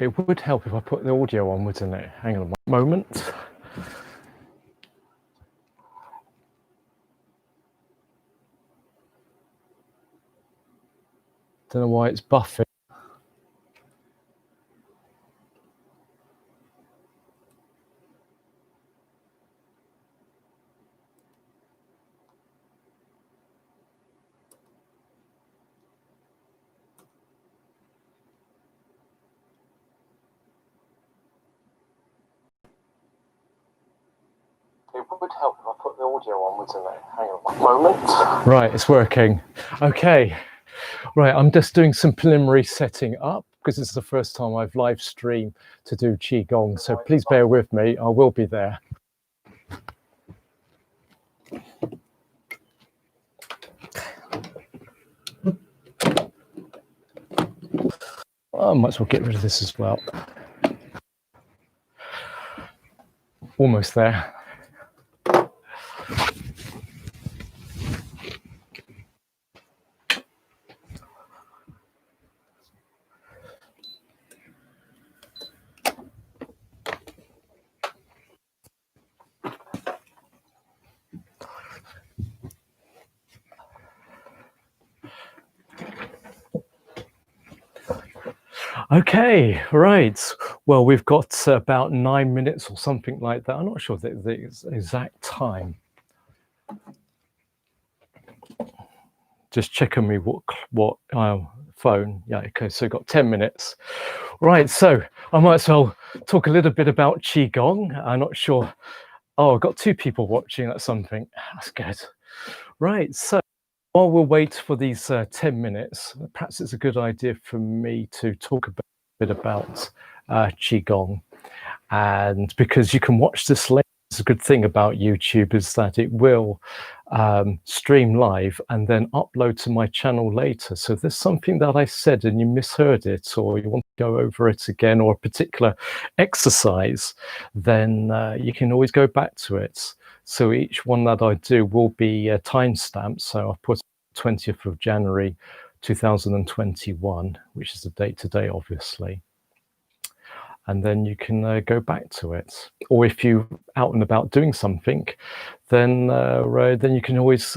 It would help if I put the audio on, wouldn't it? Hang on a moment. Don't know why it's buffering. It would help if I put the audio on, wouldn't it? Hang on a moment. Right, it's working. Okay. Right, I'm just doing some preliminary setting up because it's the first time I've live streamed to do Qigong. So please bear with me. I will be there. I might as well get rid of this as well. Almost there. Okay, right. Well, we've got about 9 minutes or something like that. I'm not sure the exact time. Just checking me what phone. Yeah, okay, so got 10 minutes. Right, so I might as well talk a little bit about Qigong. I'm not sure. Oh, I've got 2 people watching. That's something. That's good. Right, so while we'll wait for these 10 minutes, perhaps it's a good idea for me to talk a bit about Qigong. And because you can watch this later, it's a good thing about YouTube is that it will stream live and then upload to my channel later. So if there's something that I said and you misheard it, or you want to go over it again, or a particular exercise, then you can always go back to it. So each one that I do will be time-stamped. So I've put 20th of January 2021, which is the date today, obviously. And then you can go back to it. Or if you're out and about doing something, then you can always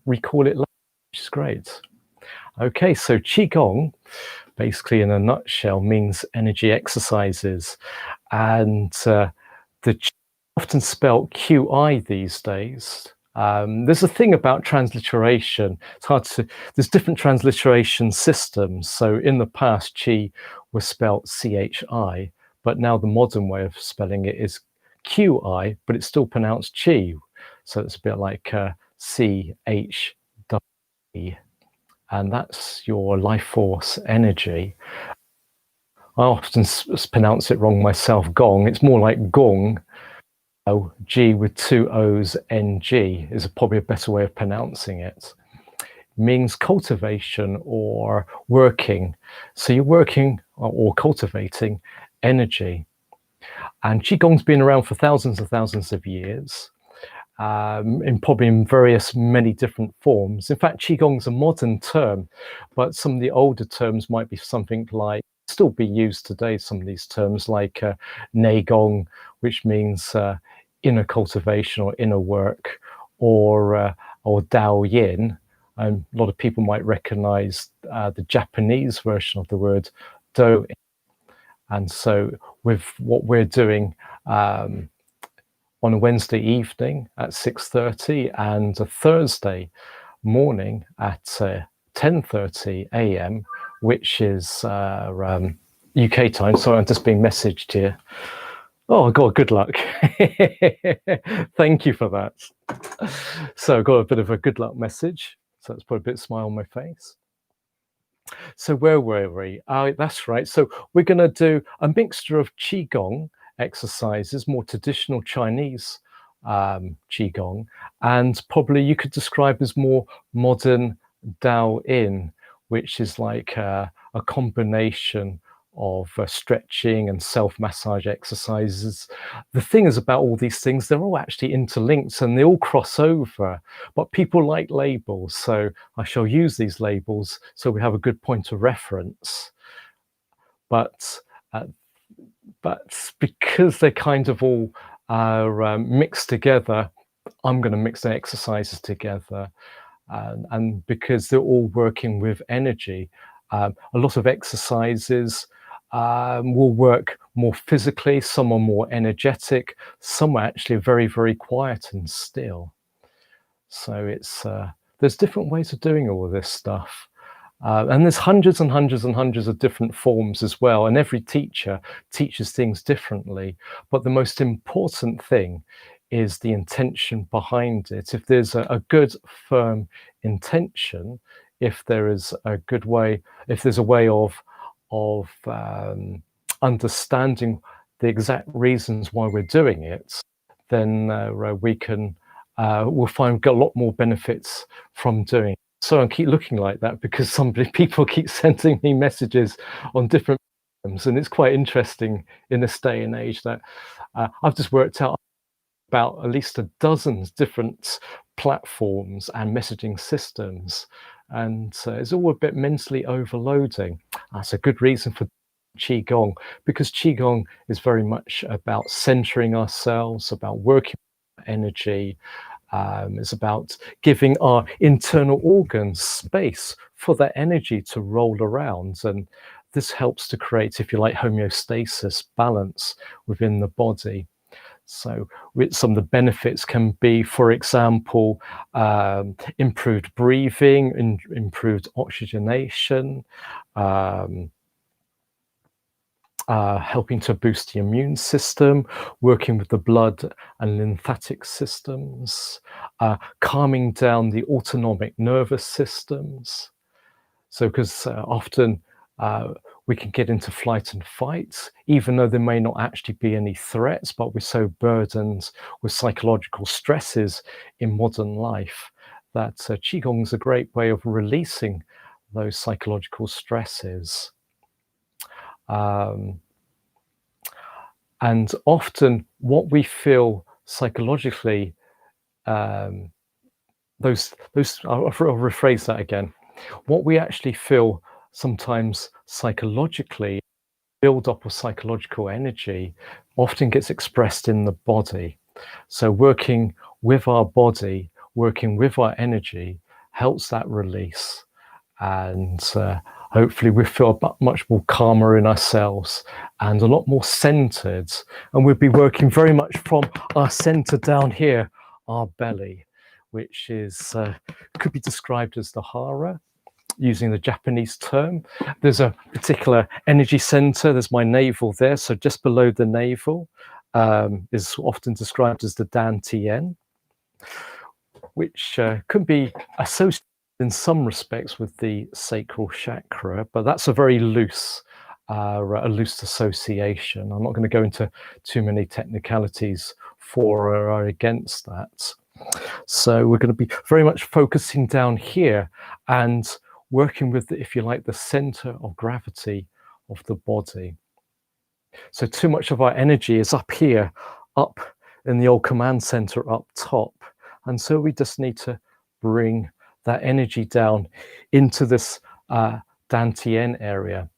recall it later, which is great. Okay, so Qigong, basically in a nutshell, means energy exercises. And the often spelled QI these days. There's a thing about transliteration. It's hard to, there's different transliteration systems. So in the past, Qi was spelled CHI, but now the modern way of spelling it is QI, but it's still pronounced Qi. So it's a bit like CHI, and that's your life force energy. I often pronounce it wrong myself, Gong. It's more like Gong. G with 2 O's, NG is probably a better way of pronouncing it. Means cultivation or working. So you're working or cultivating energy. And Qigong's been around for thousands and thousands of years, probably in many different forms. In fact, Qigong's a modern term, but some of the older terms might be something like, still be used today, some of these terms like Neigong, which means inner cultivation or inner work, or Dao-Yin. A lot of people might recognize the Japanese version of the word Do. And so with what we're doing on a Wednesday evening at 6:30 and a Thursday morning at 10:30 a.m., which is UK time. Sorry, I'm just being messaged here. Oh God, good luck. Thank you for that. So I got a bit of a good luck message. So it's put a bit of smile on my face. So where were we? That's right. So we're going to do a mixture of Qigong exercises, more traditional Chinese Qigong, and probably you could describe as more modern Dao-In, which is like a combination of stretching and self-massage exercises. The thing is about all these things, they're all actually interlinked and they all cross over, but people like labels, so I shall use these labels so we have a good point of reference. But but because they kind of all are mixed together, I'm going to mix the exercises together. And because they're all working with energy, a lot of exercises will work more physically, some are more energetic, some are actually very, very quiet and still. So it's there's different ways of doing all of this stuff. And there's hundreds and hundreds and hundreds of different forms as well, and every teacher teaches things differently. But the most important thing is the intention behind it. If there's a good, firm intention, if there is a good way, if there's a way of understanding the exact reasons why we're doing it, then we can we'll find a lot more benefits from doing it. So I keep looking like that because people keep sending me messages on different forums, and it's quite interesting in this day and age that I've just worked out about at least a dozen different platforms and messaging systems, and it's all a bit mentally overloading. That's a good reason for qigong, because qigong is very much about centering ourselves, about working with energy. It's about giving our internal organs space for that energy to roll around, and this helps to create, if you like, homeostasis, balance within the body. So some of the benefits can be, for example, improved breathing, improved oxygenation, um, helping to boost the immune system, working with the blood and lymphatic systems, calming down the autonomic nervous systems. So, because often we can get into flight and fight, even though there may not actually be any threats, but we're so burdened with psychological stresses in modern life that Qigong is a great way of releasing those psychological stresses. Um, and often what we feel psychologically, um, I'll rephrase that again. What we actually feel sometimes psychologically, build up of psychological energy, often gets expressed in the body. So working with our body, working with our energy helps that release, and hopefully we feel much more calmer in ourselves and a lot more centered, and we'll be working very much from our center down here, our belly, which is could be described as the hara, using the Japanese term. There's a particular energy center. There's my navel there, so just below the navel is often described as the dantian, which could be associated in some respects with the sacral chakra, but that's a very loose association. I'm not going to go into too many technicalities for or against that. So we're going to be very much focusing down here and working with, if you like, the center of gravity of the body. So too much of our energy is up here, up in the old command center up top. And so we just need to bring that energy down into this dantian area.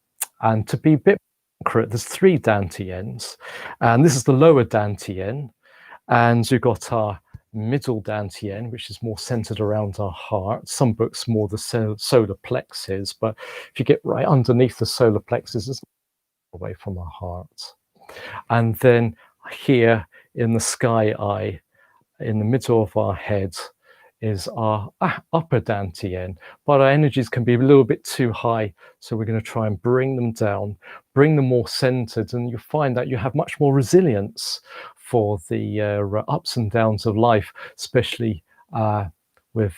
And to be a bit accurate, there's 3 dantians, and this is the lower dantian, and you've got our middle dantian, which is more centered around our heart. Some books more the solar plexus, but if you get right underneath the solar plexus, it's away from our heart. And then here in the sky eye, in the middle of our head, is our upper dantian, but our energies can be a little bit too high, so we're going to try and bring them down, bring them more centered, and you'll find that you have much more resilience for the ups and downs of life, especially with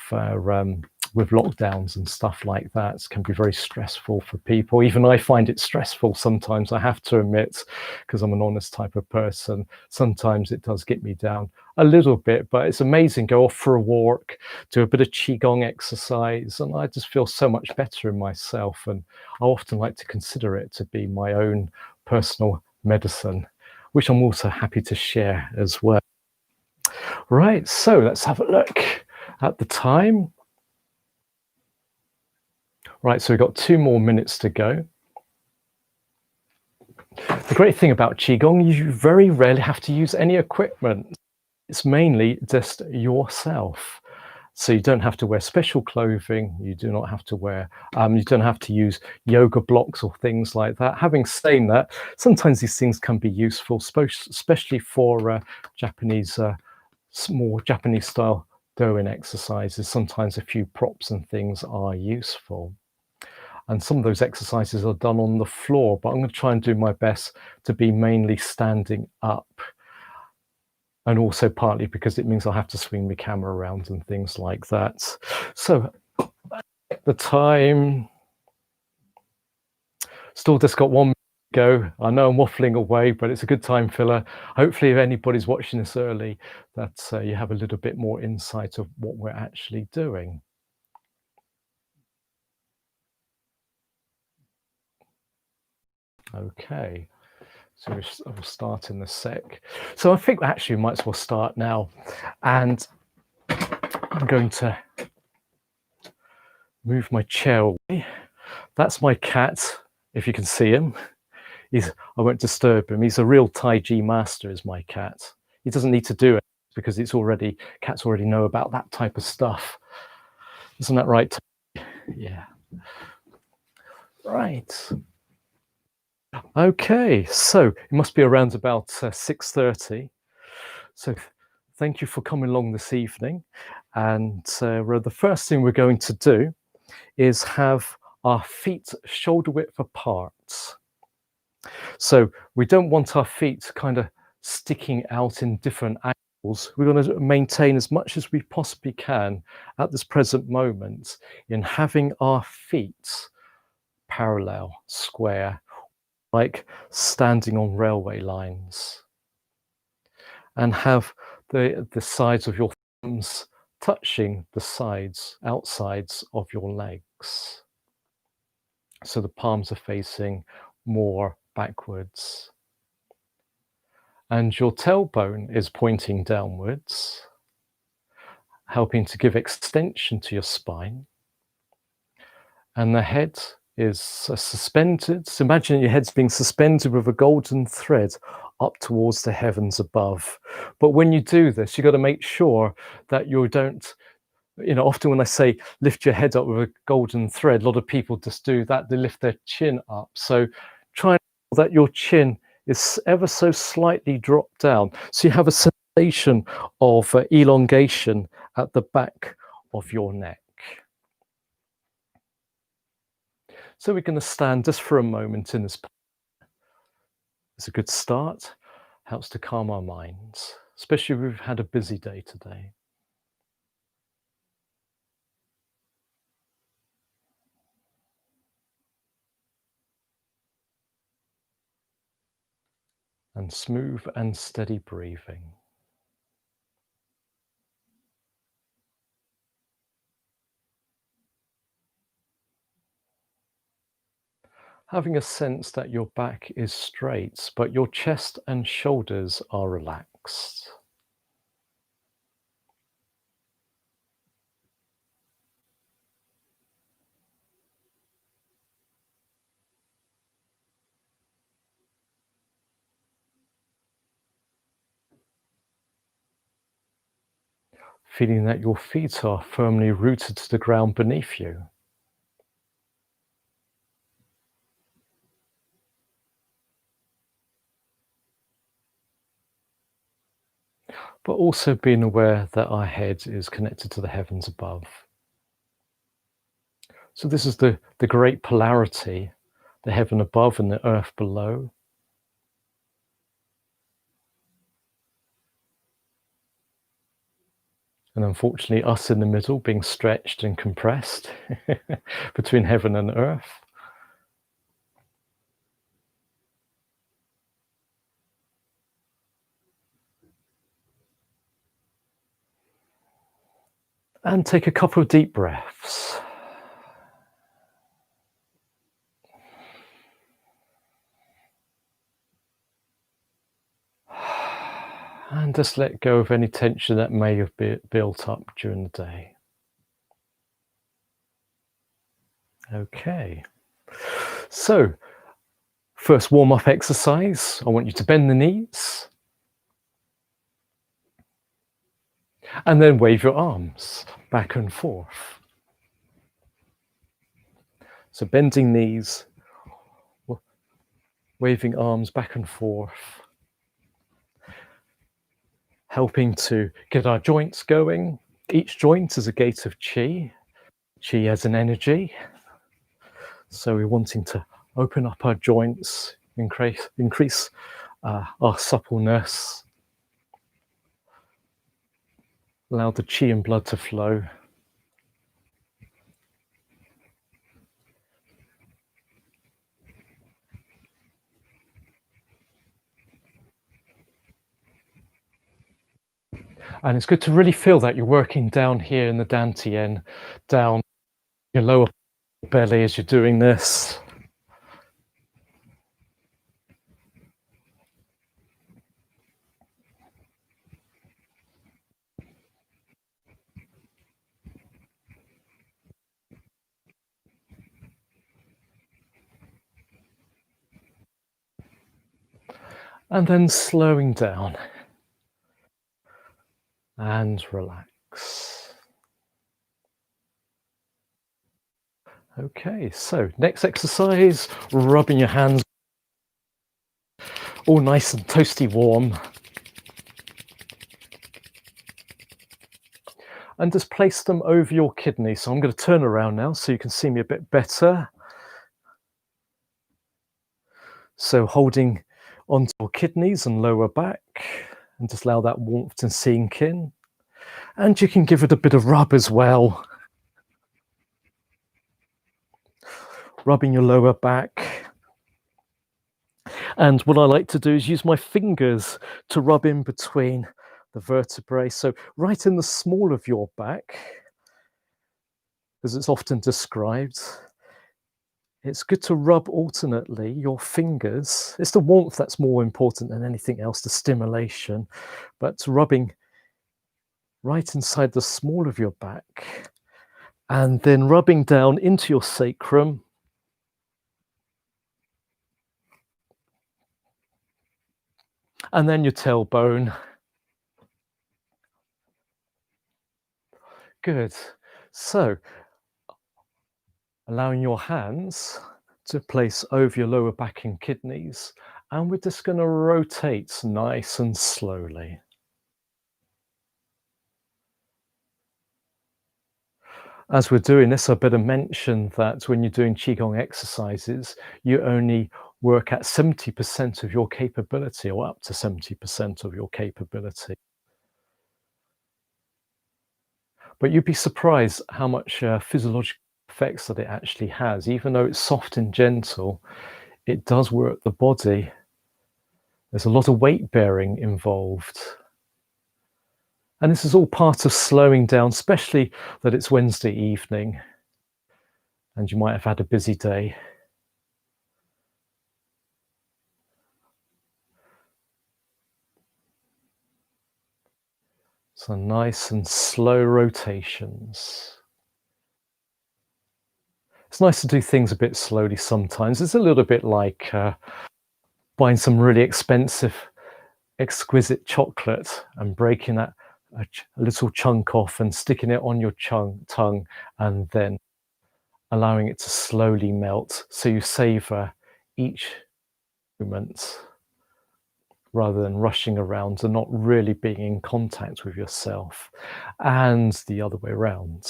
lockdowns and stuff like that. It can be very stressful for people. Even I find it stressful sometimes, I have to admit, because I'm an honest type of person. Sometimes it does get me down a little bit, but it's amazing. Go off for a walk, do a bit of qigong exercise, and I just feel so much better in myself. And I often like to consider it to be my own personal medicine, which I'm also happy to share as well. Right, so let's have a look at the time. Right, so we've got 2 more minutes to go. The great thing about Qigong, you very rarely have to use any equipment. It's mainly just yourself. So you don't have to wear special clothing. You do not have to wear, you don't have to use yoga blocks or things like that. Having said that, sometimes these things can be useful, especially for Japanese, more Japanese style Do-In exercises. Sometimes a few props and things are useful. And some of those exercises are done on the floor, but I'm going to try and do my best to be mainly standing up. And also partly because it means I'll have to swing my camera around and things like that. So the time, still just got 1 minute to go. I know I'm waffling away, but it's a good time filler. Hopefully if anybody's watching this early, that you have a little bit more insight of what we're actually doing. Okay. So we'll start in a sec. So I think actually we might as well start now. And I'm going to move my chair away. That's my cat, if you can see him. I won't disturb him. He's a real Tai Chi master, is my cat. He doesn't need to do it because cats already know about that type of stuff. Isn't that right? Yeah. Right. Okay, so it must be around about 6:30. So thank you for coming along this evening. And the first thing we're going to do is have our feet shoulder width apart. So we don't want our feet kind of sticking out in different angles. We're going to maintain as much as we possibly can at this present moment in having our feet parallel, square, like standing on railway lines. And have the sides of your thumbs touching the outsides of your legs. So the palms are facing more backwards. And your tailbone is pointing downwards, helping to give extension to your spine. And the head is suspended. So imagine your head's being suspended with a golden thread up towards the heavens above. But when you do this, you've got to make sure that you don't, often when I say lift your head up with a golden thread, a lot of people just do that. They lift their chin up. So try that your chin is ever so slightly dropped down. So you have a sensation of elongation at the back of your neck. So we're going to stand just for a moment in this. It's a good start. Helps to calm our minds, especially if we've had a busy day today. And smooth and steady breathing. Having a sense that your back is straight, but your chest and shoulders are relaxed. Feeling that your feet are firmly rooted to the ground beneath you. But also being aware that our head is connected to the heavens above. So this is the great polarity, the heaven above and the earth below. And unfortunately, us in the middle being stretched and compressed between heaven and earth. And take a couple of deep breaths. And just let go of any tension that may have built up during the day. Okay. So First warm-up exercise, I want you to bend the knees and then wave your arms back and forth. So bending knees, waving arms back and forth, helping to get our joints going. Each joint is a gate of qi. Qi as an energy. So we're wanting to open up our joints, increase our suppleness, allow the qi and blood to flow. And it's good to really feel that you're working down here in the dantian, down your lower belly as you're doing this. And then slowing down and relax. Okay, so next exercise, rubbing your hands all nice and toasty warm. And just place them over your kidney. So I'm going to turn around now so you can see me a bit better. So holding onto your kidneys and lower back, and just allow that warmth to sink in. And you can give it a bit of rub as well. Rubbing your lower back. And what I like to do is use my fingers to rub in between the vertebrae. So right in the small of your back, as it's often described, it's good to rub alternately your fingers. It's the warmth that's more important than anything else, the stimulation, but rubbing right inside the small of your back and then rubbing down into your sacrum. And then your tailbone. Good. So allowing your hands to place over your lower back and kidneys, and we're just going to rotate nice and slowly. As we're doing this, I better mention that when you're doing Qigong exercises, you only work at 70% of your capability, or up to 70% of your capability. But you'd be surprised how much physiological effects that it actually has. Even though it's soft and gentle, it does work the body. There's a lot of weight bearing involved. And this is all part of slowing down, especially that it's Wednesday evening and you might have had a busy day. So nice and slow rotations. It's nice to do things a bit slowly sometimes. It's a little bit like buying some really expensive, exquisite chocolate and breaking that a little chunk off and sticking it on your tongue and then allowing it to slowly melt, so you savor each moment rather than rushing around and not really being in contact with yourself, and the other way around.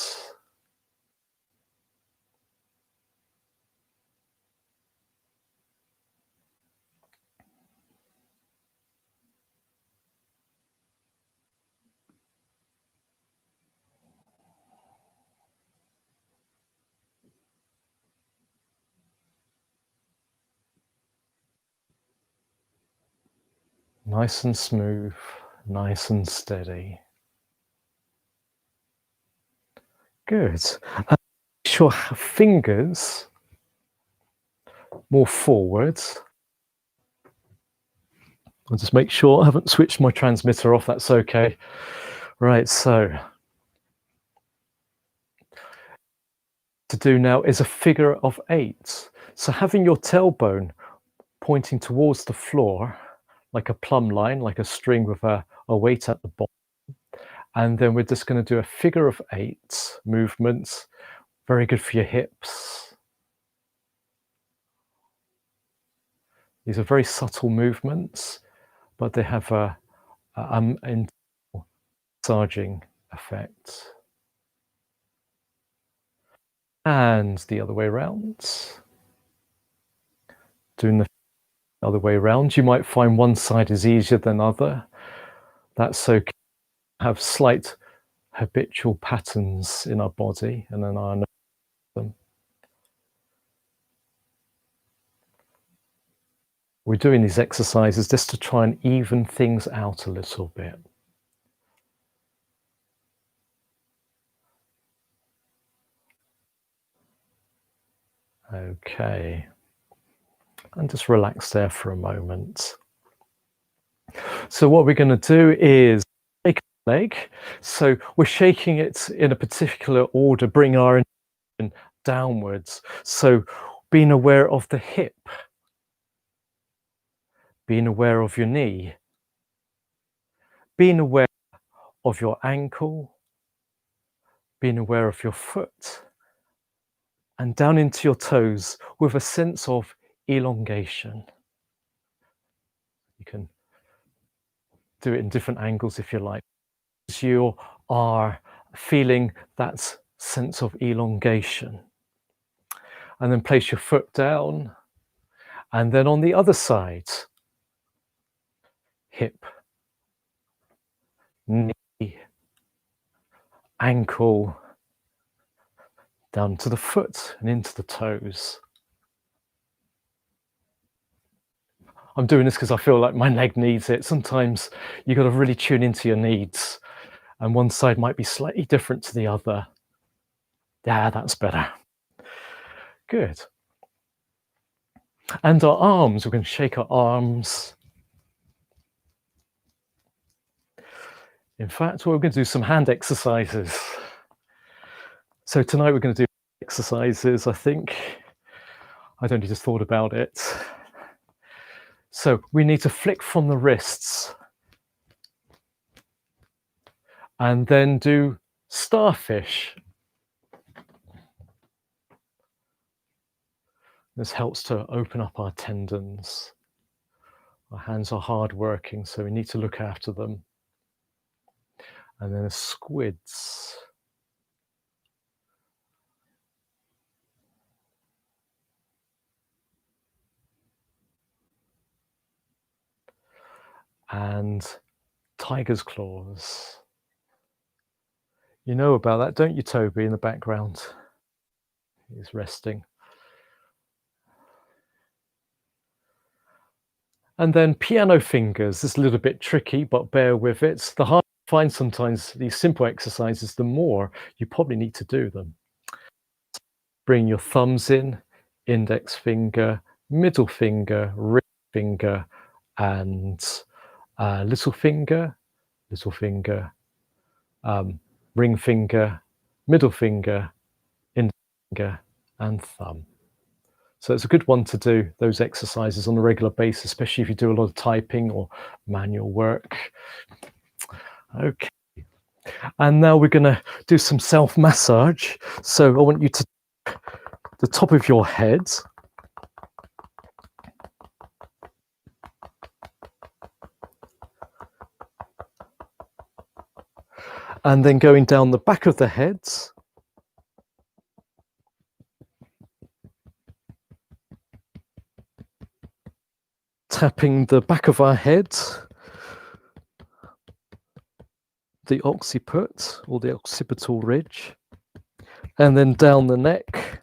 Nice and smooth, nice and steady. Good. Make your fingers more forwards. I'll just make sure I haven't switched my transmitter off, that's okay. Right, so to do now is a figure of 8. So having your tailbone pointing towards the floor, like a plumb line, like a string with a weight at the bottom. And then we're just going to do a figure of 8 movements. Very good for your hips. These are very subtle movements, but they have a massaging effect. And the other way around. Doing the other way around. You might find one side is easier than other. That's okay. Have slight habitual patterns in our body, and then I know them. We're doing these exercises just to try and even things out a little bit. Okay. And just relax there for a moment. So what we're going to do is shake a leg. So we're shaking it in a particular order, bring our attention downwards. So being aware of the hip, being aware of your knee, being aware of your ankle, being aware of your foot, and down into your toes with a sense of elongation. You can do it in different angles if you like. As you are feeling that sense of elongation. And then place your foot down. And then on the other side, hip, knee, ankle, down to the foot and into the toes. I'm doing this because I feel like my leg needs it. Sometimes you've got to really tune into your needs, and one side might be slightly different to the other. Yeah, that's better. Good. And our arms, we're going to shake our arms. In fact, we're going to do some hand exercises. So tonight we're going to do exercises, I think. I'd only just thought about it. So we need to flick from the wrists and then do starfish. This helps to open up our tendons. Our hands are hard working, so we need to look after them. And then a squids. And tiger's claws. You know about that, don't you, Toby, in the background? He's resting. And then piano fingers. This is a little bit tricky, but bear with it. The harder you find sometimes these simple exercises, the more you probably need to do them. Bring your thumbs in, index finger, middle finger, ring finger, and little finger, ring finger, middle finger, index finger, and thumb. So it's a good one to do those exercises on a regular basis, especially if you do a lot of typing or manual work. Okay. And now we're going to do some self-massage. So I want you to the top of your head. And then going down the back of the head. Tapping the back of our head, the occiput or the occipital ridge, and then down the neck,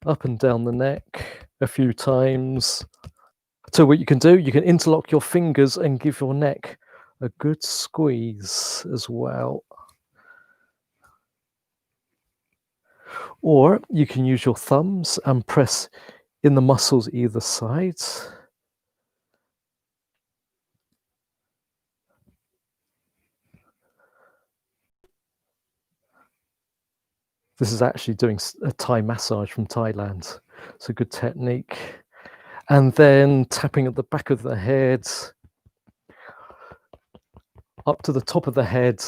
up and down the neck a few times. So what you can do, you can interlock your fingers and give your neck a good squeeze as well. Or you can use your thumbs and press in the muscles either side. This is actually doing a Thai massage from Thailand. It's a good technique. And then tapping at the back of the head, up to the top of the head,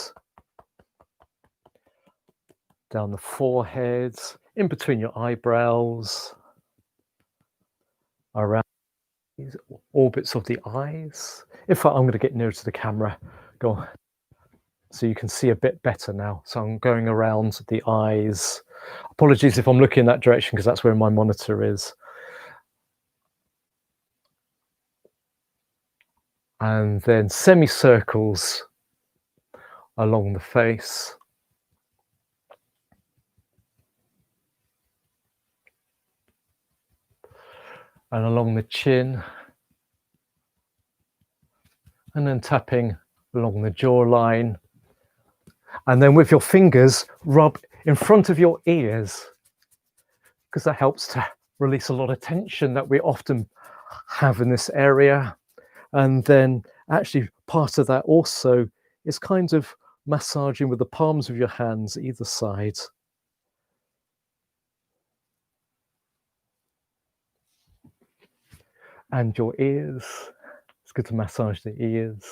down the forehead, in between your eyebrows, around these orbits of the eyes. In fact, I'm going to get nearer to the camera. Go on. So you can see a bit better now. So I'm going around the eyes. Apologies if I'm looking in that direction because that's where my monitor is. And then semicircles along the face. And along the chin. And then tapping along the jawline. And then with your fingers, rub in front of your ears, because that helps to release a lot of tension that we often have in this area. And then actually part of that also is kind of massaging with the palms of your hands either side. And your ears. It's good to massage the ears.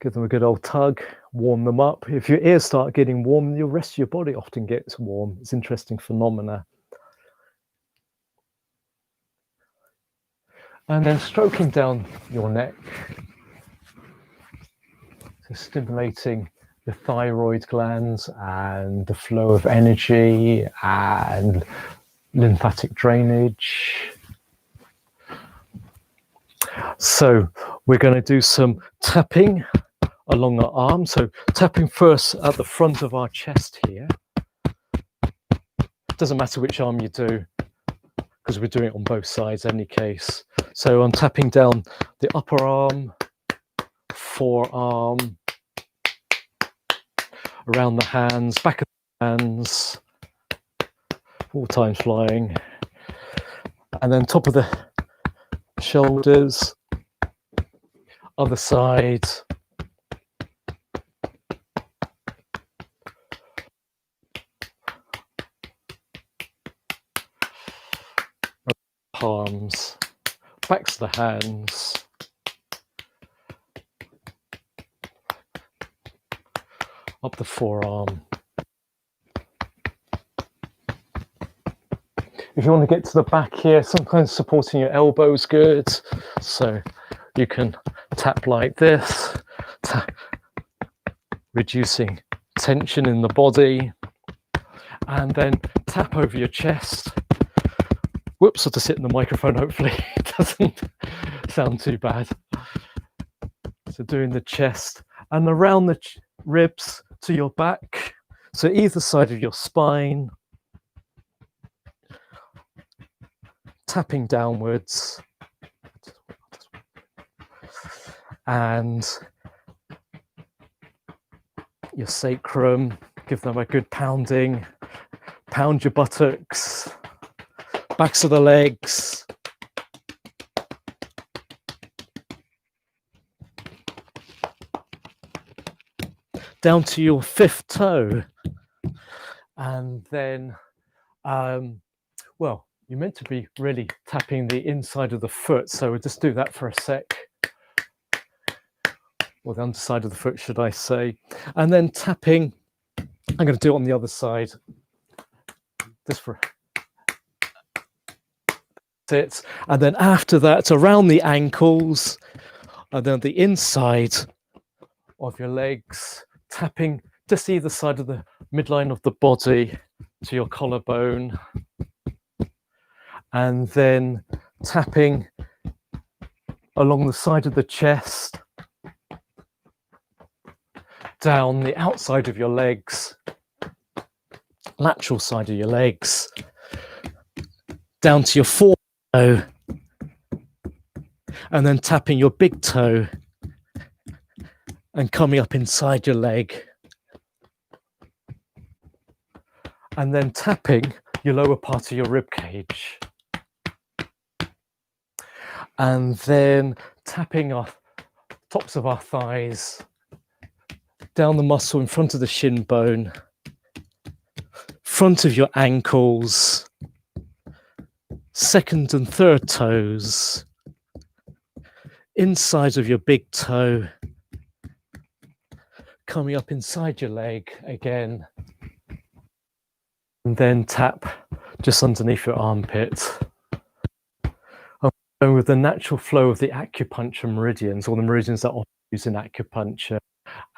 Give them a good old tug, warm them up. If your ears start getting warm, the rest of your body often gets warm. It's an interesting phenomena. And then stroking down your neck, so stimulating the thyroid glands and the flow of energy and lymphatic drainage. So we're going to do some tapping along our arm. So tapping first at the front of our chest here. Doesn't matter which arm you do, because we're doing it on both sides in any case. So I'm tapping down the upper arm, forearm, around the hands, back of the hands, 4 times flying, and then top of the shoulders, other side, palms, backs of the hands, up the forearm. If you want to get to the back here, sometimes supporting your elbows good. So you can tap like this, reducing tension in the body, and then tap over your chest. Whoops, I'll just sit in the microphone, hopefully it doesn't sound too bad. So doing the chest and around the ribs to your back. So either side of your spine. Tapping downwards. And your sacrum, give them a good pounding. Pound your buttocks. Backs of the legs. Down to your 5th toe. And then, well, you're meant to be really tapping the inside of the foot. So we'll just do that for a sec. Or the underside of the foot, should I say. And then tapping, I'm going to do it on the other side. Just for it. And then after that, around the ankles, and then the inside of your legs, tapping just either side of the midline of the body to your collarbone. And then tapping along the side of the chest, down the outside of your legs, lateral side of your legs, down to your forefoot, and then tapping your big toe and coming up inside your leg, and then tapping your lower part of your rib cage, and then tapping our tops of our thighs, down the muscle in front of the shin bone, front of your ankles, second and third toes, inside of your big toe, coming up inside your leg again, and then tap just underneath your armpit. And with the natural flow of the acupuncture meridians, or the meridians that are used in acupuncture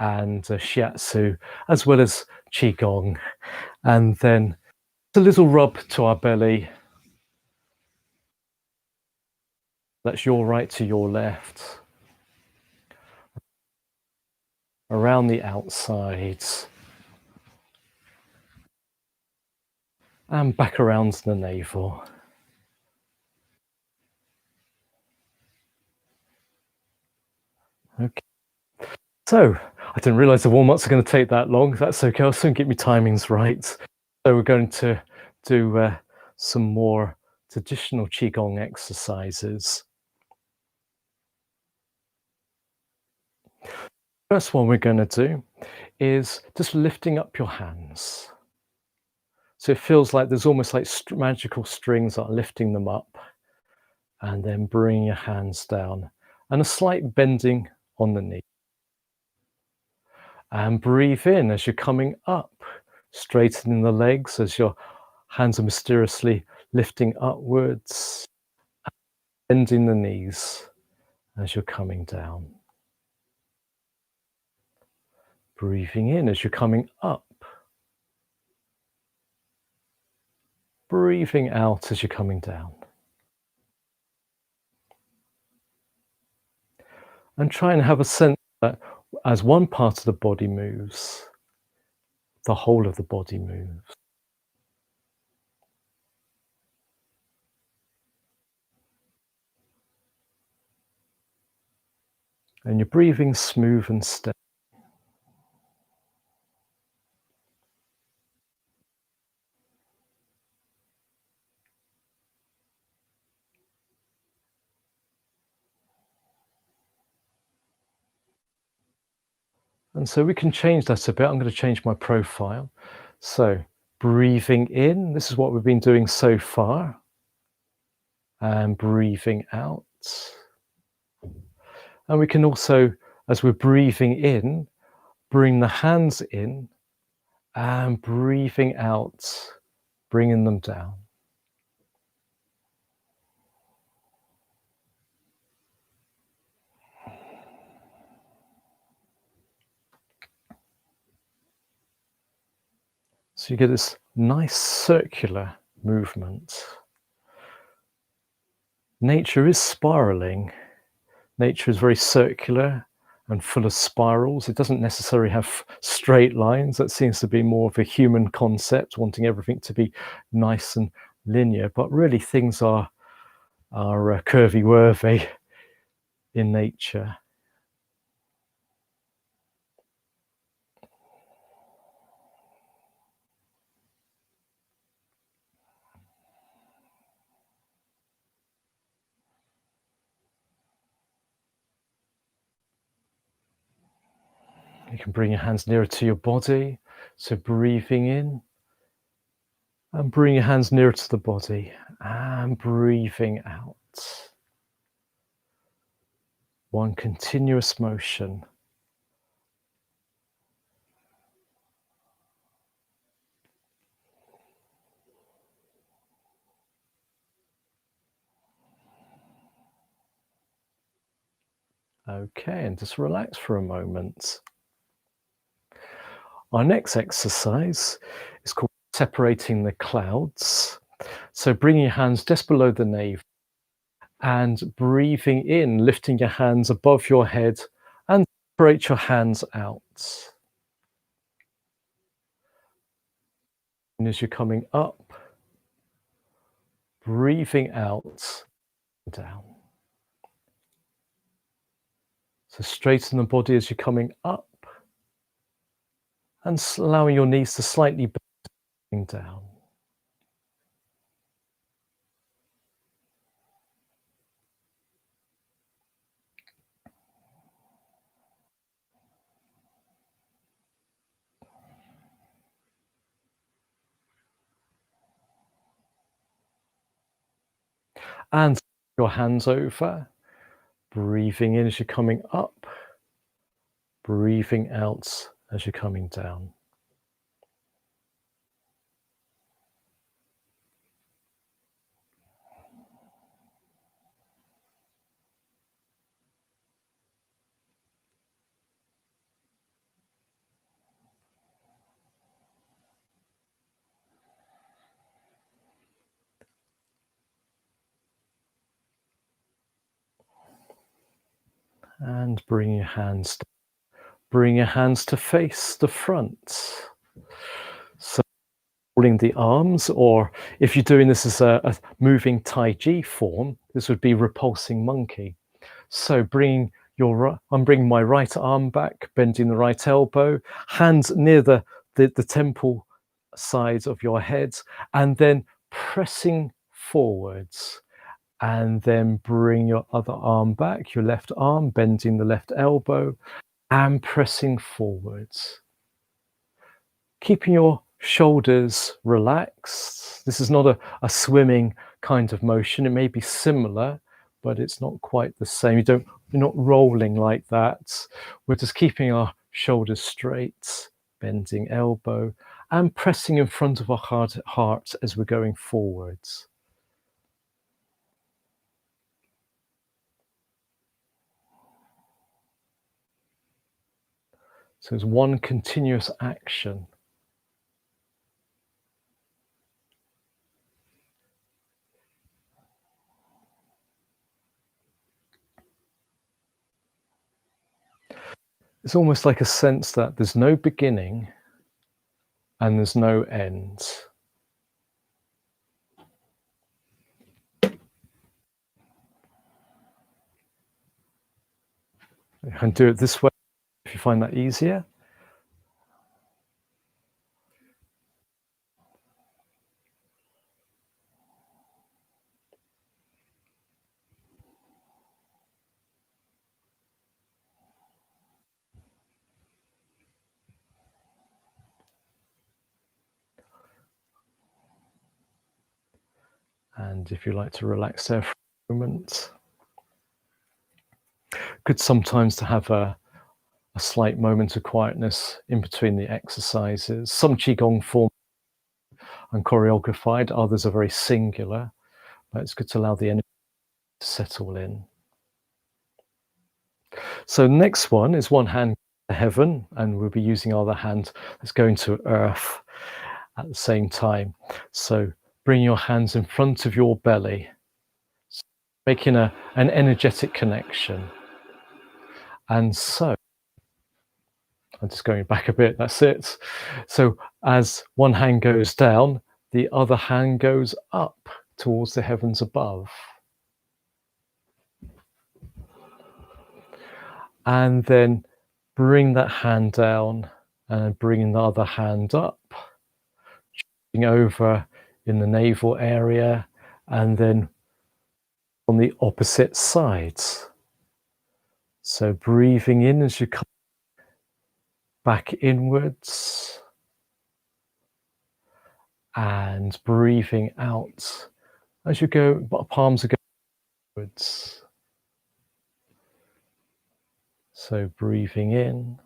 and shiatsu, as well as qigong, and then a little rub to our belly. That's your right to your left, around the outsides, and back around the navel. Okay. So I didn't realize the warm-ups are going to take that long. That's okay. I'll soon get my timings right. So we're going to do some more traditional qigong exercises. First one we're going to do is just lifting up your hands. So it feels like there's almost like magical strings that are lifting them up, and then bring your hands down and a slight bending on the knee. And breathe in as you're coming up, straightening the legs as your hands are mysteriously lifting upwards, bending the knees as you're coming down. Breathing in as you're coming up. Breathing out as you're coming down. And try and have a sense that as one part of the body moves, the whole of the body moves. And you're breathing smooth and steady. And so we can change that a bit. I'm going to change my profile. So breathing in, this is what we've been doing so far. And breathing out. And we can also, as we're breathing in, bring the hands in, and breathing out, bringing them down. So you get this nice circular movement. Nature is spiraling. Nature is very circular and full of spirals. It doesn't necessarily have straight lines. That seems to be more of a human concept, wanting everything to be nice and linear. But really, things are curvy-worthy in nature. You can bring your hands nearer to your body. So breathing in and bring your hands nearer to the body and breathing out. One continuous motion. Okay, and just relax for a moment. Our next exercise is called separating the clouds. So bringing your hands just below the navel and breathing in, lifting your hands above your head and separate your hands out. And as you're coming up, breathing out, down. So straighten the body as you're coming up and allowing your knees to slightly bend down. And your hands over, breathing in as you're coming up, breathing out as you're coming down. And bring your hands to face the front. So holding the arms, or if you're doing this as a moving Tai Chi form, this would be repulsing monkey. So I'm bringing my right arm back, bending the right elbow, hands near the temple side of your head, and then pressing forwards. And then bring your other arm back, your left arm, bending the left elbow, and pressing forwards. Keeping your shoulders relaxed. This is not a swimming kind of motion. It may be similar, but it's not quite the same. You're not rolling like that. We're just keeping our shoulders straight, bending elbow, and pressing in front of our heart as we're going forwards. So it's one continuous action. It's almost like a sense that there's no beginning and there's no end. You can do it this way if you find that easier. And if you like to relax there for a moment, good sometimes to have a slight moment of quietness in between the exercises. Some Qigong forms are choreographed, others are very singular, but it's good to allow the energy to settle in. So next one is one hand to heaven, and we'll be using our other hand that's going to earth at the same time. So bring your hands in front of your belly, making an energetic connection. And so I'm just going back a bit, that's it. So as one hand goes down, the other hand goes up towards the heavens above. And then bring that hand down and bring the other hand up, over in the navel area, and then on the opposite sides. So breathing in as you come back inwards, and breathing out as you go, palms are going outwards. So breathing in,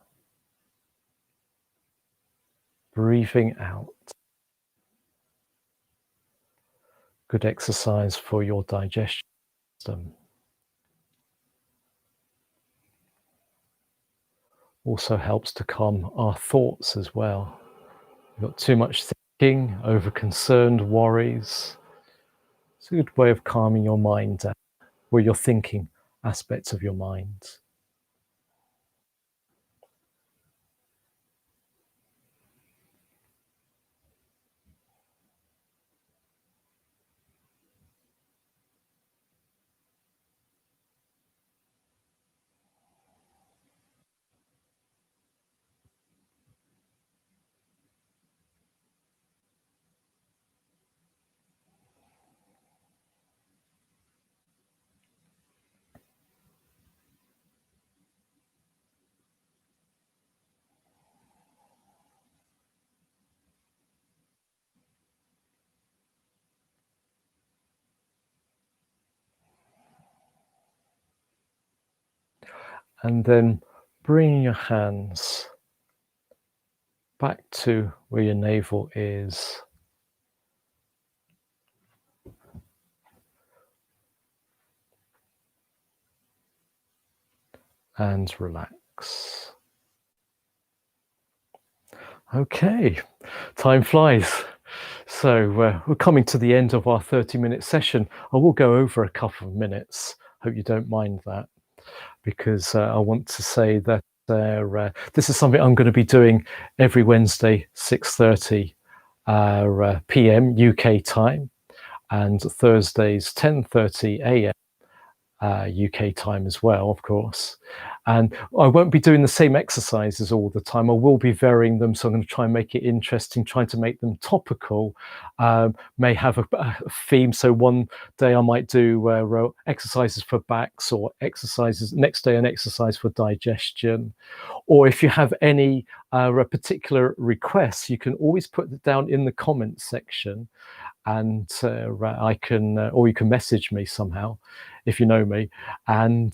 breathing out. Good exercise for your digestion system. Also helps to calm our thoughts as well. We've got too much thinking, over concerned worries. It's a good way of calming your mind down, or your thinking aspects of your mind. and then bringing your hands back to where your navel is. And relax. Okay, time flies. So we're coming to the end of our 30-minute session. I will go over a couple of minutes. Hope you don't mind that, because I want to say that this is something I'm going to be doing every Wednesday, 6:30 p.m. UK time, and Thursdays, 10:30 a.m. UK time as well, of course. And I won't be doing the same exercises all the time. I will be varying them, so I'm going to try and make it interesting, trying to make them topical. May have a theme. So one day I might do exercises for backs, or exercises next day an exercise for digestion. Or if you have any particular requests, you can always put it down in the comments section, and I can, or you can message me somehow if you know me, and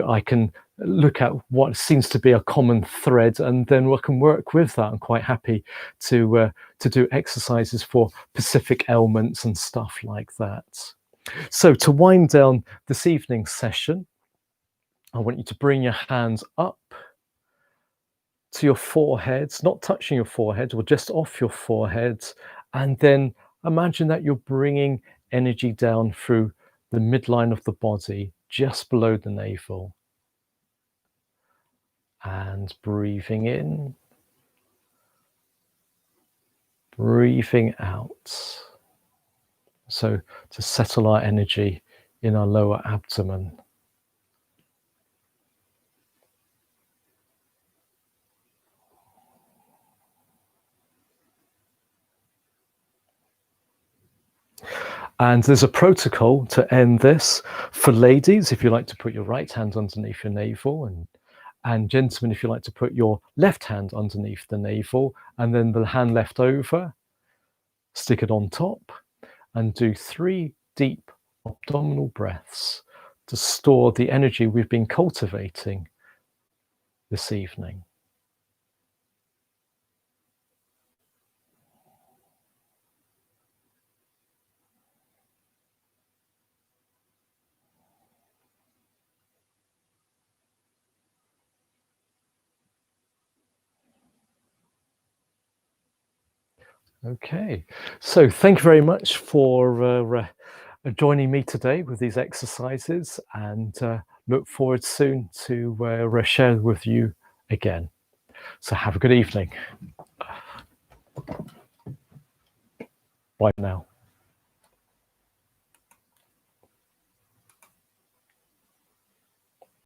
I can look at what seems to be a common thread, and then we can work with that. I'm quite happy to do exercises for specific ailments and stuff like that. So to wind down this evening's session, I want you to bring your hands up to your foreheads, not touching your forehead, or just off your forehead, and then imagine that you're bringing energy down through the midline of the body, just below the navel, and breathing in, breathing out. So to settle our energy in our lower abdomen. And there's a protocol to end this for ladies. If you like to put your right hand underneath your navel, and gentlemen, if you like to put your left hand underneath the navel, and then the hand left over, stick it on top, and do 3 deep abdominal breaths to store the energy we've been cultivating this evening. Okay, so thank you very much for joining me today with these exercises, and look forward soon to share with you again. So have a good evening. Bye now.